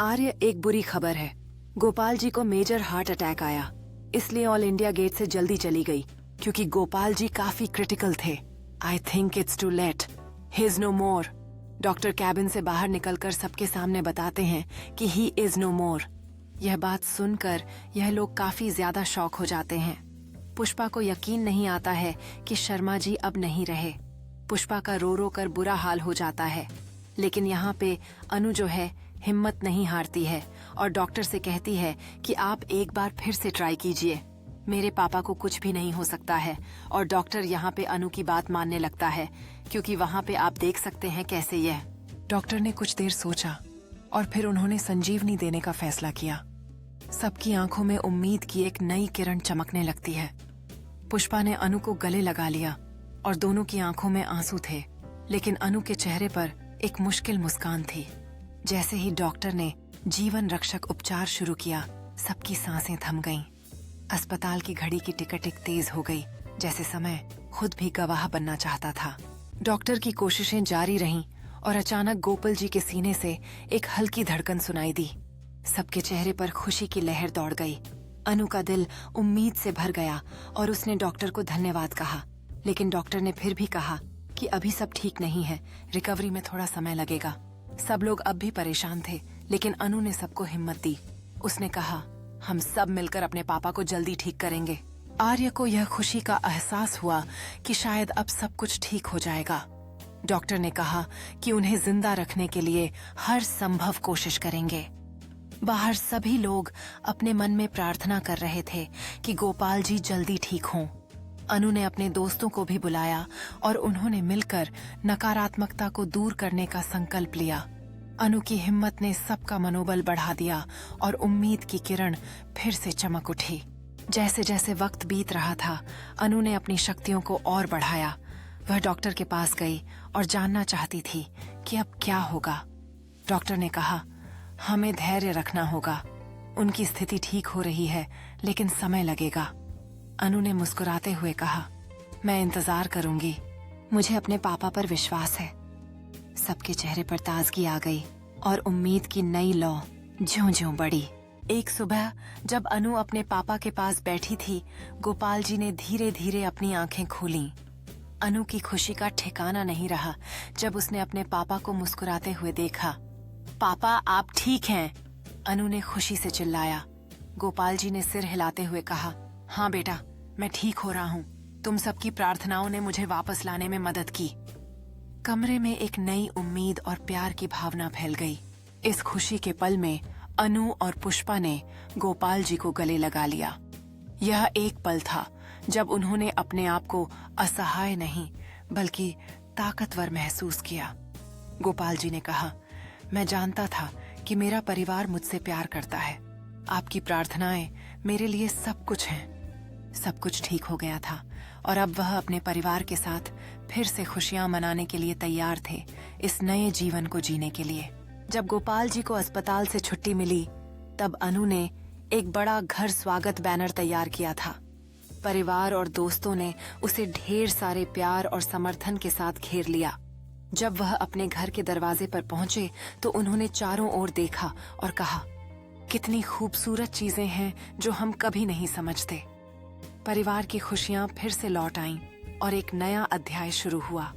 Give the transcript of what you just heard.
आर्य, एक बुरी खबर है। गोपाल जी को मेजर हार्ट अटैक आया, इसलिए ऑल इंडिया गेट से जल्दी चली गई क्योंकि गोपाल जी काफी क्रिटिकल थे। I think it's too late, he is no more. Doctor cabin से बाहर निकलकर सबके सामने बताते हैं कि ही इज नो मोर। यह बात सुनकर यह लोग काफी ज्यादा शॉक हो जाते हैं। पुष्पा को यकीन नहीं आता है कि शर्मा जी अब नहीं रहे। पुष्पा का रो रो कर बुरा हाल हो जाता है, लेकिन यहाँ पे अनु जो है हिम्मत नहीं हारती है और डॉक्टर से कहती है कि आप एक बार फिर से ट्राई कीजिए, मेरे पापा को कुछ भी नहीं हो सकता है। और डॉक्टर यहाँ पे अनु की बात मानने लगता है क्योंकि वहाँ पे आप देख सकते हैं कैसे यह। डॉक्टर ने कुछ देर सोचा और फिर उन्होंने संजीवनी देने का फैसला किया। सबकी आंखों में उम्मीद की एक नई किरण चमकने लगती है। पुष्पा ने अनु को गले लगा लिया और दोनों की आंखों में आंसू थे, लेकिन अनु के चेहरे पर एक मुश्किल मुस्कान थी। जैसे ही डॉक्टर ने जीवन रक्षक उपचार शुरू किया, सबकी सांसें थम गईं। अस्पताल की घड़ी की टिक टिक तेज हो गई, जैसे समय खुद भी गवाह बनना चाहता था। डॉक्टर की कोशिशें जारी रहीं और अचानक गोपाल जी के सीने से एक हल्की धड़कन सुनाई दी। सबके चेहरे पर खुशी की लहर दौड़ गई। अनु का दिल उम्मीद से भर गया और उसने डॉक्टर को धन्यवाद कहा, लेकिन डॉक्टर ने फिर भी कहा कि अभी सब ठीक नहीं है, रिकवरी में थोड़ा समय लगेगा। सब लोग अब भी परेशान थे, लेकिन अनु ने सबको हिम्मत दी। उसने कहा, हम सब मिलकर अपने पापा को जल्दी ठीक करेंगे। आर्य को यह खुशी का एहसास हुआ कि शायद अब सब कुछ ठीक हो जाएगा। डॉक्टर ने कहा कि उन्हें जिंदा रखने के लिए हर संभव कोशिश करेंगे। बाहर सभी लोग अपने मन में प्रार्थना कर रहे थे कि गोपाल जी जल्दी ठीक हों। अनु ने अपने दोस्तों को भी बुलाया और उन्होंने मिलकर नकारात्मकता को दूर करने का संकल्प लिया। अनु की हिम्मत ने सबका मनोबल बढ़ा दिया और उम्मीद की किरण फिर से चमक उठी। जैसे जैसे वक्त बीत रहा था, अनु ने अपनी शक्तियों को और बढ़ाया। वह डॉक्टर के पास गई और जानना चाहती थी कि अब क्या होगा। डॉक्टर ने कहा, हमें धैर्य रखना होगा। उनकी स्थिति ठीक हो रही है, लेकिन समय लगेगा। अनु ने मुस्कुराते हुए कहा, मैं इंतजार करूंगी, मुझे अपने पापा पर विश्वास है। सबके चेहरे पर ताजगी आ गई और उम्मीद की नई लौ ज्यों-ज्यों बढ़ी। एक सुबह जब अनु अपने पापा के पास बैठी थी, गोपाल जी ने धीरे धीरे अपनी आंखें खोलीं। अनु की खुशी का ठिकाना नहीं रहा जब उसने अपने पापा को मुस्कुराते हुए देखा। पापा, आप ठीक हैं? अनु ने खुशी से चिल्लाया। गोपाल जी ने सिर हिलाते हुए कहा, हाँ बेटा, मैं ठीक हो रहा हूँ। तुम सबकी प्रार्थनाओं ने मुझे वापस लाने में मदद की। कमरे में एक नई उम्मीद और प्यार की भावना फैल गई। इस खुशी के पल में अनु और पुष्पा ने गोपाल जी को गले लगा लिया। यह एक पल था जब उन्होंने अपने आप को असहाय नहीं बल्कि ताकतवर महसूस किया। गोपाल जी ने कहा, मैं जानता था कि मेरा परिवार मुझसे प्यार करता है। आपकी प्रार्थनाएं मेरे लिए सब कुछ हैं। सब कुछ ठीक हो गया था और अब वह अपने परिवार के साथ फिर से खुशियां मनाने के लिए तैयार थे, इस नए जीवन को जीने के लिए। जब गोपाल जी को अस्पताल से छुट्टी मिली, तब अनु ने एक बड़ा घर स्वागत बैनर तैयार किया था। परिवार और दोस्तों ने उसे ढेर सारे प्यार और समर्थन के साथ घेर लिया। जब वह अपने घर के दरवाजे पर पहुंचे तो उन्होंने चारों ओर देखा और कहा, कितनी खूबसूरत चीजें हैं जो हम कभी नहीं समझते। परिवार की खुशियां फिर से लौट आईं और एक नया अध्याय शुरू हुआ।